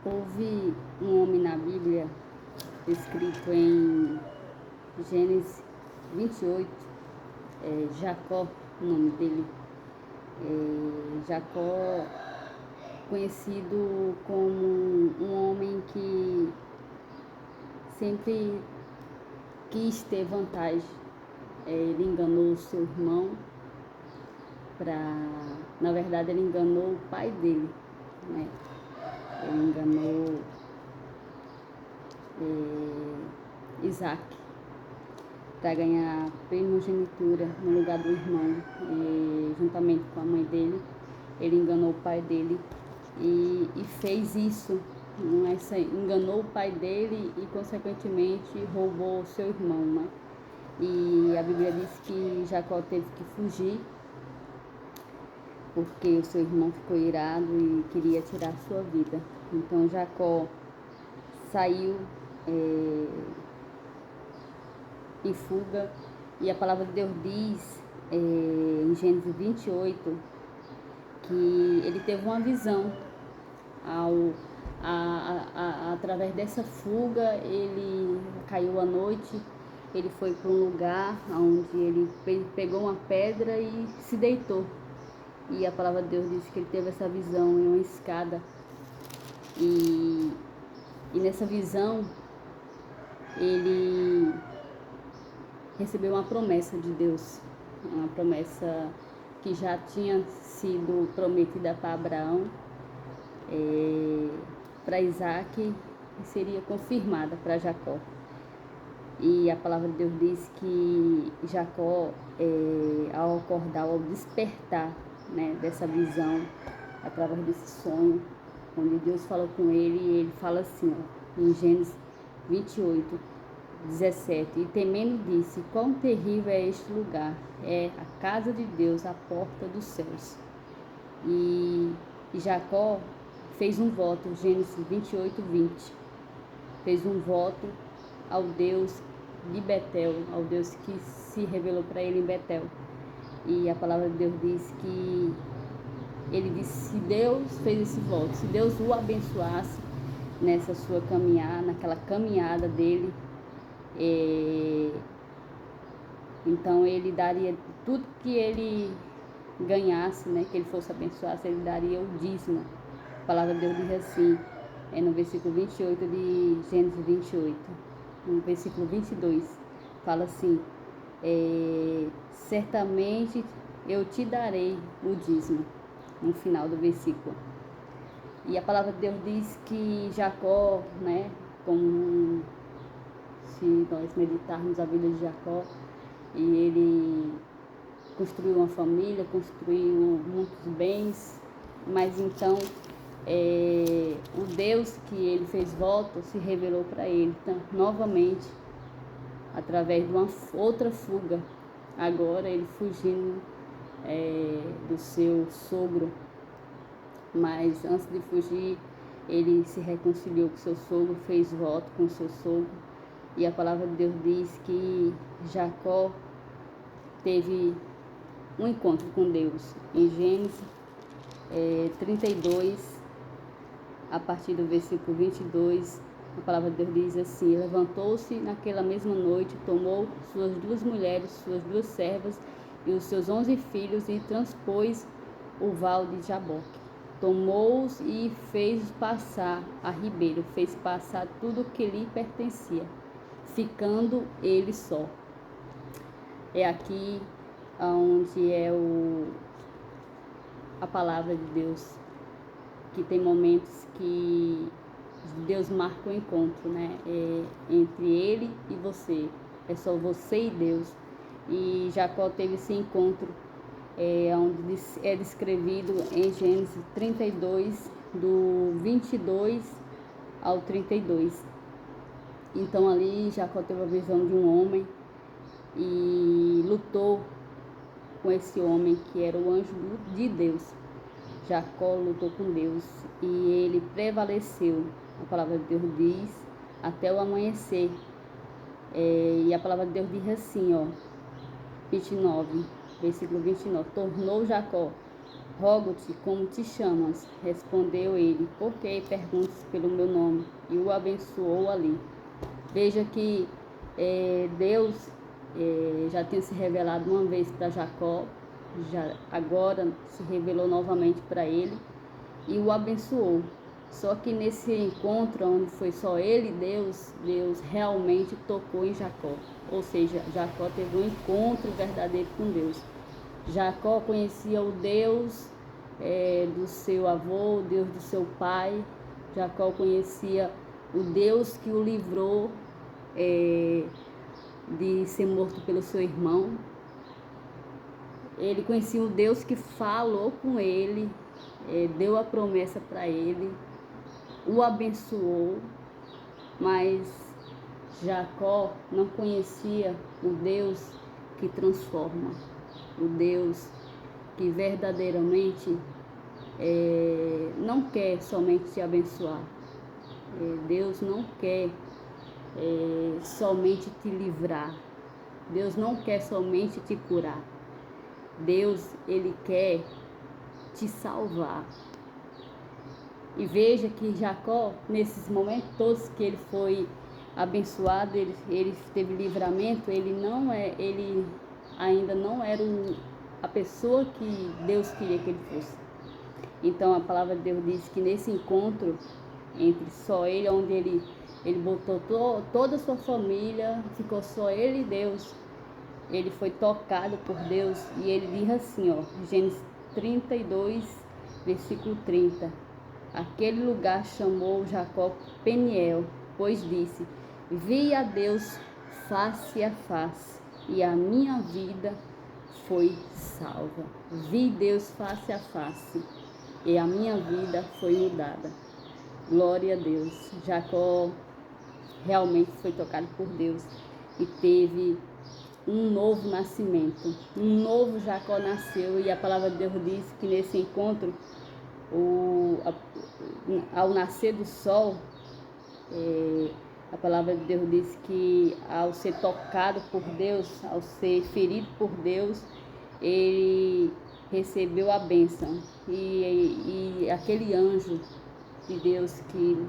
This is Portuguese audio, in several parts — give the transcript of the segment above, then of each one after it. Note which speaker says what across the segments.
Speaker 1: Houve um homem na Bíblia, escrito em Gênesis 28, Jacó, o nome dele. Jacó, conhecido como um homem que sempre quis ter vantagem. Ele enganou o seu irmão, na verdade ele enganou o pai dele, né? Ele enganou Isaac para ganhar primogenitura no lugar do irmão, e juntamente com a mãe dele, ele enganou o pai dele e fez isso, enganou o pai dele e consequentemente roubou o seu irmão, né? E a Bíblia diz que Jacó teve que fugir porque o seu irmão ficou irado e queria tirar a sua vida. Então Jacó saiu em fuga, e a palavra de Deus diz em Gênesis 28 que ele teve uma visão. Através dessa fuga, ele caiu à noite, ele foi para um lugar onde ele pegou uma pedra e se deitou. E a palavra de Deus diz que ele teve essa visão em uma escada. E nessa visão, ele recebeu uma promessa de Deus. Uma promessa que já tinha sido prometida para Abraão, para Isaac, e seria confirmada para Jacó. E a palavra de Deus diz que Jacó, ao acordar, ao despertar, né, dessa visão, através desse sonho, onde Deus falou com ele, e ele fala assim, em Gênesis 28, 17, e temendo disse: quão terrível é este lugar, é a casa de Deus, a porta dos céus. E Jacó fez um voto, Gênesis 28, 20, fez um voto ao Deus de Betel, ao Deus que se revelou para ele em Betel. E a palavra de Deus diz que ele disse: se Deus fez esse voto, se Deus o abençoasse nessa sua caminhada, naquela caminhada dele, então ele daria tudo que ele ganhasse, né, que ele fosse abençoado, ele daria o dízimo. A palavra de Deus diz assim, no versículo 28 de Gênesis 28, no versículo 22, fala assim: certamente eu te darei o dízimo, no final do versículo. E a palavra de Deus diz que Jacó, né, como se nós meditarmos a vida de Jacó, e ele construiu uma família, construiu muitos bens, mas então o Deus que ele fez voto se revelou para ele, então, novamente, através de uma outra fuga, agora ele fugindo do seu sogro. Mas antes de fugir, ele se reconciliou com seu sogro, fez voto com seu sogro. E a palavra de Deus diz que Jacó teve um encontro com Deus. Em Gênesis 32, a partir do versículo 22, a palavra de Deus diz assim: levantou-se naquela mesma noite, tomou suas 2 mulheres, suas 2 servas e os seus 11 filhos e transpôs o val de Jaboque. Tomou-os e fez passar a ribeiro, fez passar tudo o que lhe pertencia, ficando ele só. É aqui onde a palavra de Deus, que tem momentos que Deus marca o encontro, né? Entre ele e você, é só você e Deus. E Jacó teve esse encontro, onde é descrevido em Gênesis 32, do 22 ao 32. Então ali Jacó teve a visão de um homem e lutou com esse homem que era o anjo de Deus. Jacó lutou com Deus e ele prevaleceu. A palavra de Deus diz até o amanhecer. E a palavra de Deus diz assim, 29, versículo 29. Tornou Jacó Rogo-te, como te chamas? Respondeu ele, por que perguntas pelo meu nome? E o abençoou ali. Veja que Deus já tinha se revelado uma vez para Jacó, agora se revelou novamente para ele e o abençoou. Só que nesse encontro, onde foi só ele e Deus realmente tocou em Jacó. Ou seja, Jacó teve um encontro verdadeiro com Deus. Jacó conhecia o Deus do seu avô, o Deus do seu pai. Jacó conhecia o Deus que o livrou de ser morto pelo seu irmão. Ele conhecia o Deus que falou com ele, deu a promessa para ele, o abençoou, mas Jacó não conhecia o Deus que transforma, o Deus que verdadeiramente não quer somente te abençoar. Deus não quer somente te livrar. Deus não quer somente te curar. Deus, ele quer te salvar. E veja que Jacó, nesses momentos todos que ele foi abençoado, ele teve livramento, ele ainda não era a pessoa que Deus queria que ele fosse. Então a palavra de Deus diz que nesse encontro entre só ele, onde ele botou toda a sua família, ficou só ele e Deus, ele foi tocado por Deus e ele diz assim, Gênesis 32, versículo 30. Aquele lugar chamou Jacó Peniel, pois disse, vi a Deus face a face e a minha vida foi salva. Vi Deus face a face e a minha vida foi mudada. Glória a Deus. Jacó realmente foi tocado por Deus e teve um novo nascimento. Um novo Jacó nasceu e a palavra de Deus diz que nesse encontro, ao nascer do sol, a palavra de Deus diz que ao ser tocado por Deus, ao ser ferido por Deus, ele recebeu a bênção. E aquele anjo de Deus que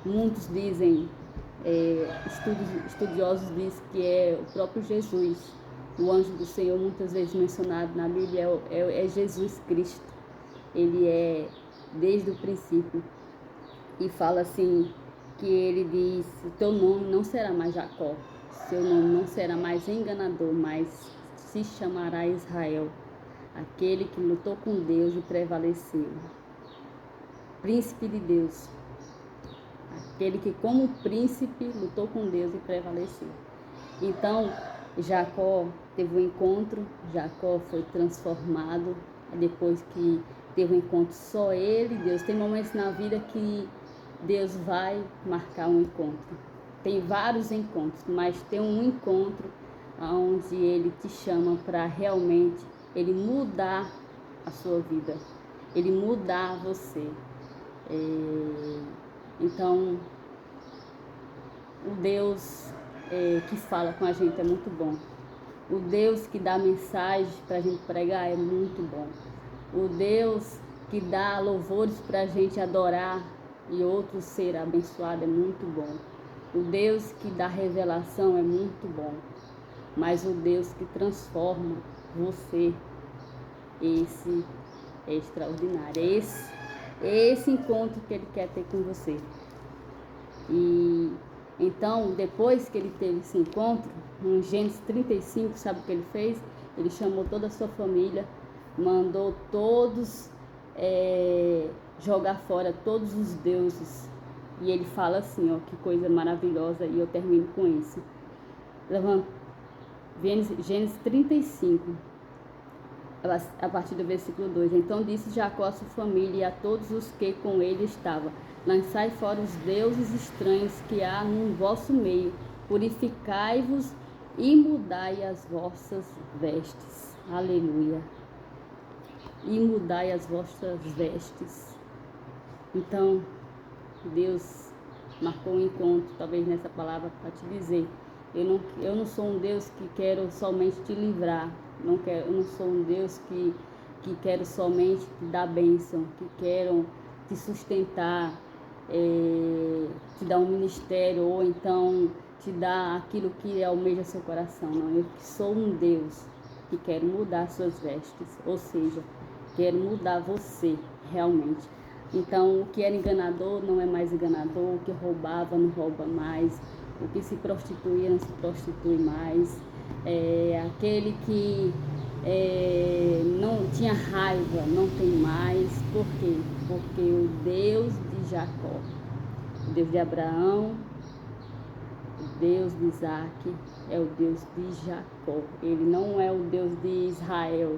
Speaker 1: muitos dizem, estudiosos dizem que é o próprio Jesus, o anjo do Senhor, muitas vezes mencionado na Bíblia, é Jesus Cristo. Ele é desde o princípio. E fala assim, que ele diz, o teu nome não será mais Jacó, seu nome não será mais enganador, mas se chamará Israel, aquele que lutou com Deus e prevaleceu. Príncipe de Deus, aquele que como príncipe lutou com Deus e prevaleceu. Então, Jacó teve um encontro, Jacó foi transformado, depois que teve um encontro só ele e Deus. Tem momentos na vida que Deus vai marcar um encontro. Tem vários encontros, mas tem um encontro onde ele te chama para realmente ele mudar a sua vida, ele mudar você. Então, o Deus que fala com a gente é muito bom. O Deus que dá mensagem para a gente pregar é muito bom. O Deus que dá louvores para a gente adorar e outros ser abençoado é muito bom. O Deus que dá revelação é muito bom. Mas o Deus que transforma você, esse é extraordinário. Esse encontro que ele quer ter com você. E então, depois que ele teve esse encontro, em Gênesis 35, sabe o que ele fez? Ele chamou toda a sua família, mandou todos jogar fora todos os deuses. E ele fala assim, que coisa maravilhosa, e eu termino com isso. Gênesis 35, a partir do versículo 2. Então disse Jacó a sua família e a todos os que com ele estavam, lançai fora os deuses estranhos que há no vosso meio, purificai-vos e mudai as vossas vestes. Aleluia. E mudai as vossas vestes. Então, Deus marcou um encontro, talvez nessa palavra, para te dizer, eu não sou um Deus que quero somente te livrar, eu não sou um Deus que que querem somente te dar bênção, que querem te sustentar, te dar um ministério, ou então te dar aquilo que almeja seu coração. Não, eu sou um Deus que quero mudar suas vestes, ou seja, quero mudar você realmente. Então, o que era enganador não é mais enganador, o que roubava não rouba mais, o que se prostituía não se prostitui mais, aquele que não tinha raiva não tem mais. Por quê? Porque o Deus de Jacó, o Deus de Abraão, o Deus de Isaac, é o Deus de Jacó. Ele não é o Deus de Israel.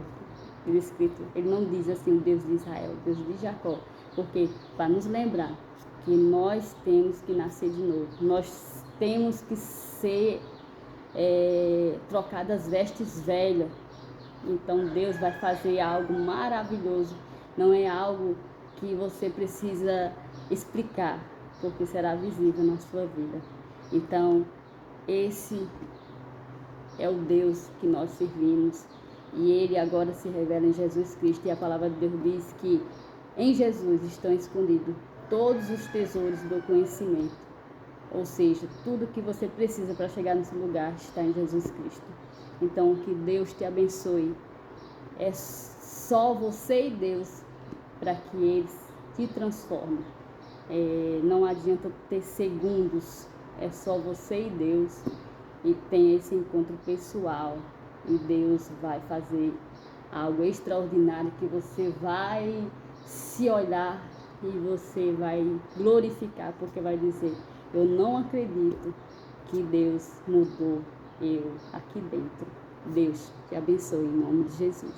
Speaker 1: Ele não diz assim, o Deus de Israel, o Deus de Jacó. Porque, para nos lembrar que nós temos que nascer de novo, nós temos que ser trocadas vestes velhas. Então Deus vai fazer algo maravilhoso. Não é algo que você precisa explicar, porque será visível na sua vida. Então, esse é o Deus que nós servimos. E Ele agora se revela em Jesus Cristo. E a palavra de Deus diz que em Jesus estão escondidos todos os tesouros do conhecimento. Ou seja, tudo que você precisa para chegar nesse lugar está em Jesus Cristo. Então, que Deus te abençoe. É só você e Deus para que eles te transformem. Não adianta ter segundos. É só você e Deus. E tem esse encontro pessoal. E Deus vai fazer algo extraordinário que você vai se olhar e você vai glorificar, porque vai dizer: eu não acredito que Deus mudou eu aqui dentro. Deus te abençoe em nome de Jesus.